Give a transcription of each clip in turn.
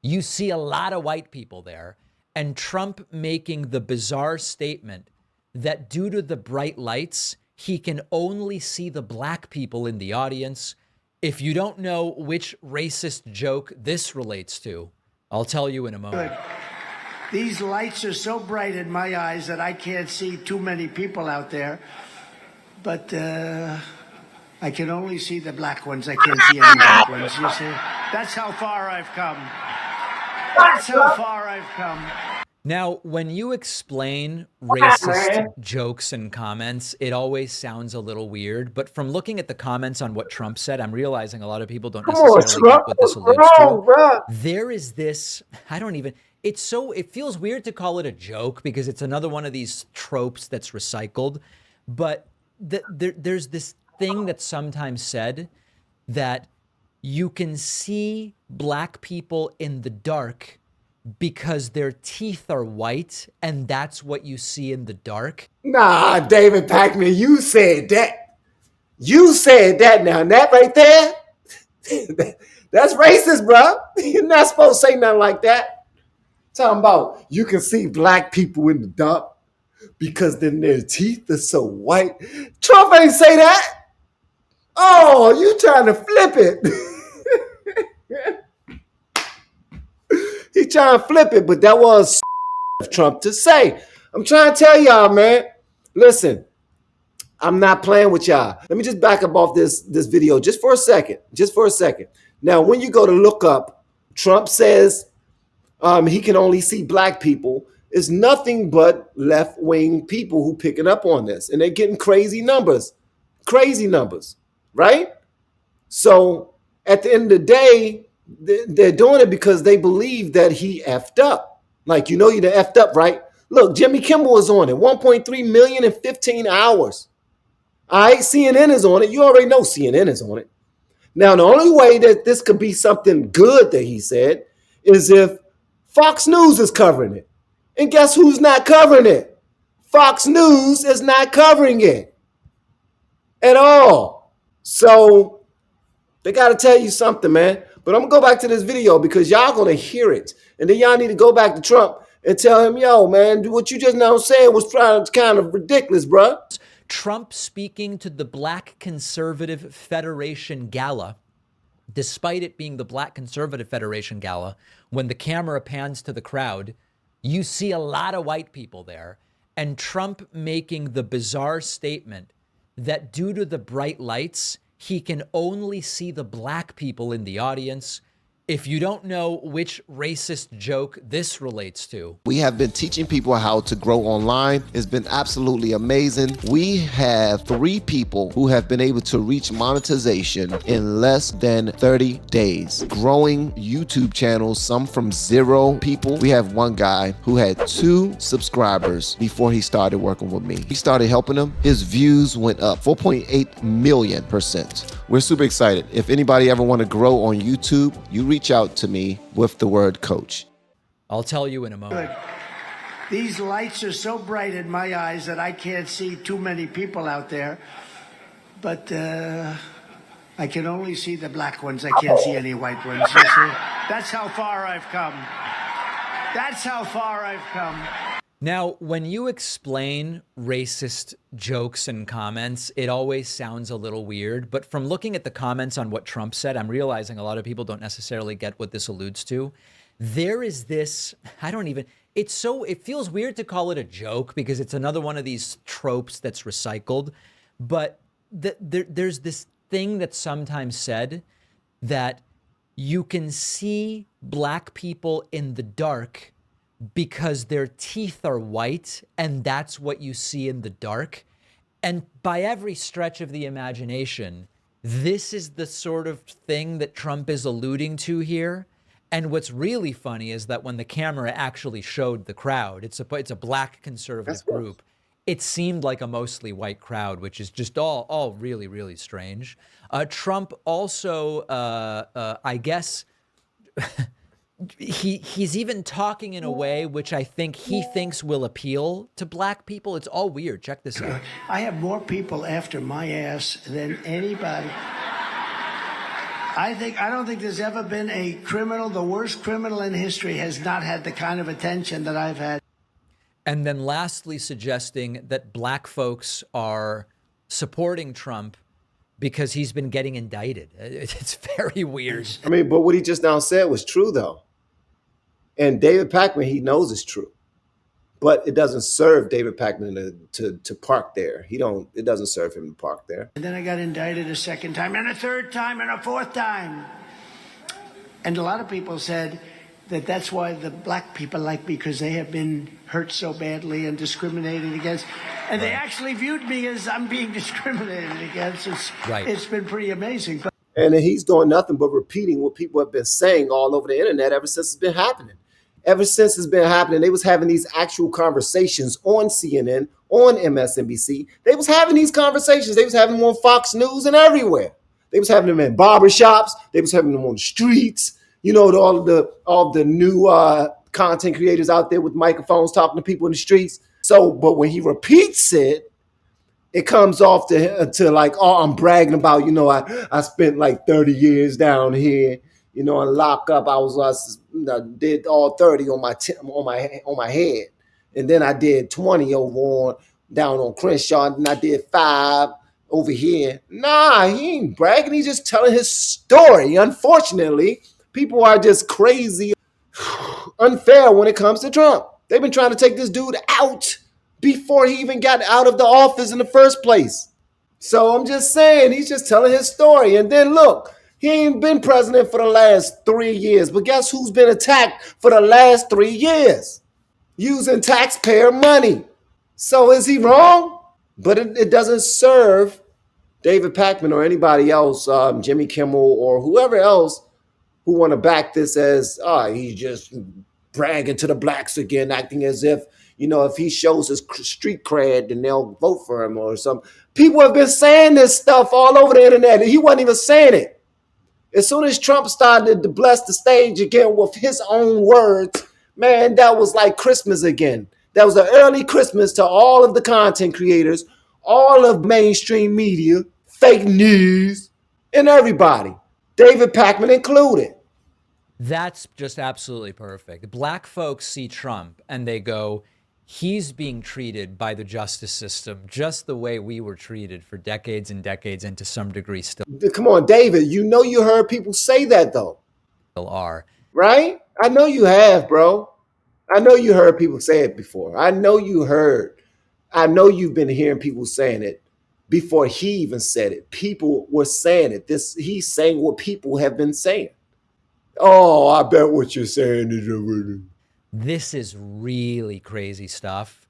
you see a lot of white people there, and Trump making the bizarre statement that due to the bright lights, he can only see the black people in the audience. If you don't know which racist joke this relates to, I'll tell you in a moment. These lights are so bright in my eyes that I can't see too many people out there. But I can only see the black ones. I can't see any white ones, you see? That's how far I've come. That's how far I've come. Now, when you explain racist jokes and comments, it always sounds a little weird. But from looking at the comments on what Trump said, I'm realizing a lot of people don't necessarily get what this alludes to. There is this, it feels weird to call it a joke because it's another one of these tropes that's recycled. But there's this thing that's sometimes said that you can see black people in the dark because their teeth are white, and that's what you see in the dark. Nah, David Pakman, you said that. You said that now. And that right there, that's racist, bro. You're not supposed to say nothing like that. Talking about you can see black people in the dark because then their teeth are so white. Trump ain't say that. Oh, you trying to flip it. He trying to flip it, but that was Trump to say. I'm trying to tell y'all, man. Listen, I'm not playing with y'all. Let me just back up off this video just for a second. Just for a second. Now, when you go to look up, Trump says he can only see black people. It's nothing but left-wing people who picking up on this. And they're getting crazy numbers. Crazy numbers, right? So at the end of the day, they're doing it because they believe that he effed up. Like, you know, you done effed up, right? Look, Jimmy Kimmel is on it. 1.3 million in 15 hours. All right, CNN is on it. You already know CNN is on it. Now, the only way that this could be something good that he said is if Fox News is covering it. And guess who's not covering it? Fox News is not covering it at all. So they got to tell you something, man. But I'm going to go back to this video because y'all going to hear it. And then y'all need to go back to Trump and tell him, yo, man, what you just now said was kind of ridiculous, bro. Trump speaking to the Black Conservative Federation Gala, despite it being the Black Conservative Federation Gala, when the camera pans to the crowd, you see a lot of white people there. And Trump making the bizarre statement that due to the bright lights, he can only see the black people in the audience. If you don't know which racist joke this relates to. We have been teaching people how to grow online. It's been absolutely amazing. We have 3 people who have been able to reach monetization in less than 30 days. Growing YouTube channels, some from 0 people. We have one guy who had 2 subscribers before he started working with me. We started helping him. His views went up 4.8 million%. We're super excited. If anybody ever want to grow on YouTube, you reach out to me with the word coach. I'll tell you in a moment. These lights are so bright in my eyes that I can't see too many people out there. But I can only see the black ones. I can't see any white ones, you see? That's how far I've come. That's how far I've come. Now, when you explain racist jokes and comments, it always sounds a little weird. But from looking at the comments on what Trump said, I'm realizing a lot of people don't necessarily get what this alludes to. There is this, it feels weird to call it a joke because it's another one of these tropes that's recycled. But there's this thing that's sometimes said that you can see black people in the dark because their teeth are white, and that's what you see in the dark. And by every stretch of the imagination, this is the sort of thing that Trump is alluding to here. And what's really funny is that when the camera actually showed the crowd, it's a black conservative group. It seemed like a mostly white crowd, which is just all really, really strange. Trump also, I guess, he's even talking in a way which I think he thinks will appeal to black people. It's all weird. Check this out. I have more people after my ass than anybody. I don't think there's ever been a criminal, the worst criminal in history has not had the kind of attention that I've had. And then lastly, suggesting that black folks are supporting Trump because he's been getting indicted. It's very weird. I mean, but what he just now said was true, though. And David Pakman, he knows it's true. But it doesn't serve David Pakman to park there. It doesn't serve him to park there. And then I got indicted a second time, and a third time, and a fourth time. And a lot of people said that that's why the black people like me, because they have been hurt so badly and discriminated against. And they actually viewed me as I'm being discriminated against. It's been pretty amazing. And he's doing nothing but repeating what people have been saying all over the internet ever since it's been happening. Ever since it's been happening, they was having these actual conversations on CNN, on MSNBC. They was having these conversations. They was having them on Fox News and everywhere. They was having them in barbershops. They was having them on the streets. You know, all the new content creators out there with microphones talking to people in the streets. So, but when he repeats it, it comes off to like, oh, I'm bragging about, you know, I spent like 30 years down here. You know, in lockup, I did all 30 on my head, and then I did 20 down on Crenshaw, and I did 5 over here. Nah, he ain't bragging. He's just telling his story. Unfortunately, people are just crazy, unfair when it comes to Trump. They've been trying to take this dude out before he even got out of the office in the first place. So I'm just saying, he's just telling his story, and then look. He ain't been president for the last 3 years, but guess who's been attacked for the last 3 years? Using taxpayer money. So is he wrong? But it doesn't serve David Pakman or anybody else, Jimmy Kimmel or whoever else who want to back this as, he's just bragging to the blacks again, acting as if, you know, if he shows his street cred, then they'll vote for him or something. People have been saying this stuff all over the internet, and he wasn't even saying it. As soon as Trump started to bless the stage again with his own words, man, that was like Christmas again. That was an early Christmas to all of the content creators, all of mainstream media, fake news, and everybody, David Pakman included. That's just absolutely perfect. Black folks see Trump and they go, he's being treated by the justice system just the way we were treated for decades and decades, and to some degree still Come on, David, you know you heard people say that, though. Are. Right? I know you have, bro. I know you heard people say it before. I know you've been hearing people saying it before he even said it. People were saying it. He's saying what people have been saying. Oh, I bet what you're saying is over. This is really crazy stuff.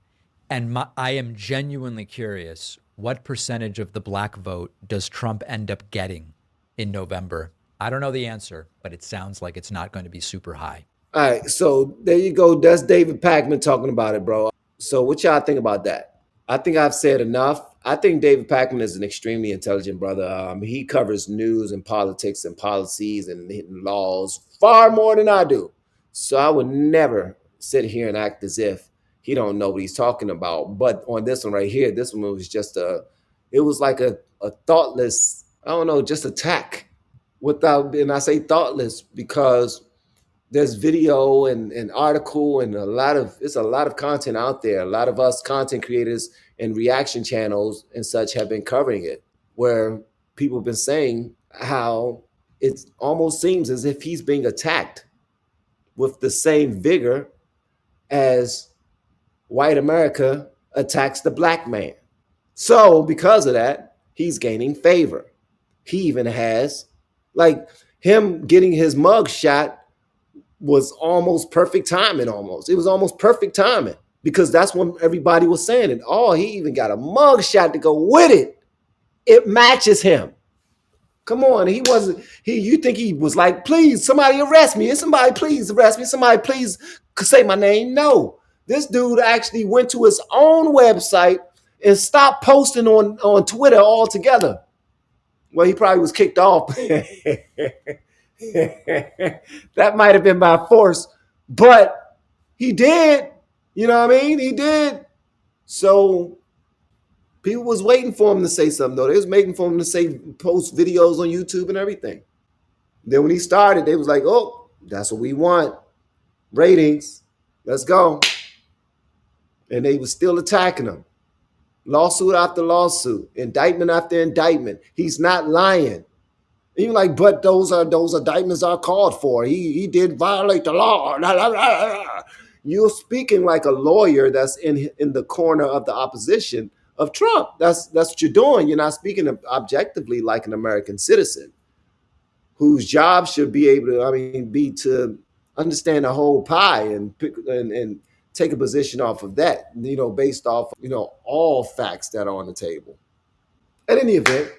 And I am genuinely curious, what percentage of the black vote does Trump end up getting in November? I don't know the answer, but it sounds like it's not going to be super high. All right, so there you go. That's David Pakman talking about it, bro. So what y'all think about that? I think I've said enough. I think David Pakman is an extremely intelligent brother. He covers news and politics and policies and laws far more than I do. So I would never sit here and act as if he don't know what he's talking about. But on this one right here, this one was just it was like a thoughtless, I don't know, just attack and I say thoughtless because there's video and article and it's a lot of content out there. A lot of us content creators and reaction channels and such have been covering it, where people have been saying how it almost seems as if he's being attacked with the same vigor as white America attacks the black man. So because of that, he's gaining favor. He even has, like, him getting his mug shot was almost perfect timing. It was almost perfect timing because that's when everybody was saying it. Oh, he even got a mug shot to go with it. It matches him. Come on, you think he was like, please, somebody arrest me. Somebody please arrest me. Somebody please say my name. No, this dude actually went to his own website and stopped posting on Twitter altogether. Well, he probably was kicked off. That might have been by force, but he did. You know what I mean? He did. So people was waiting for him to say something, though. They was waiting for him to post videos on YouTube and everything. Then when he started, they was like, oh, that's what we want. Ratings. Let's go. And they was still attacking him. Lawsuit after lawsuit, indictment after indictment. He's not lying. Even like, but those indictments are called for. He did violate the law. You're speaking like a lawyer that's in the corner of the opposition of Trump. That's what you're doing. You're not speaking objectively like an American citizen whose job should be able to, be to understand the whole pie and take a position off of that, based off, all facts that are on the table. At any event,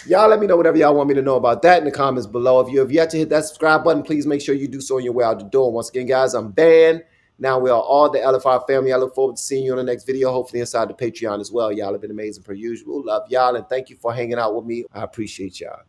y'all let me know whatever y'all want me to know about that in the comments below. If you have yet to hit that subscribe button, please make sure you do so on your way out the door. Once again, guys, I'm Van. Now we are all the LFR family. I look forward to seeing you on the next video, hopefully inside the Patreon as well. Y'all have been amazing per usual. Love y'all, and thank you for hanging out with me. I appreciate y'all.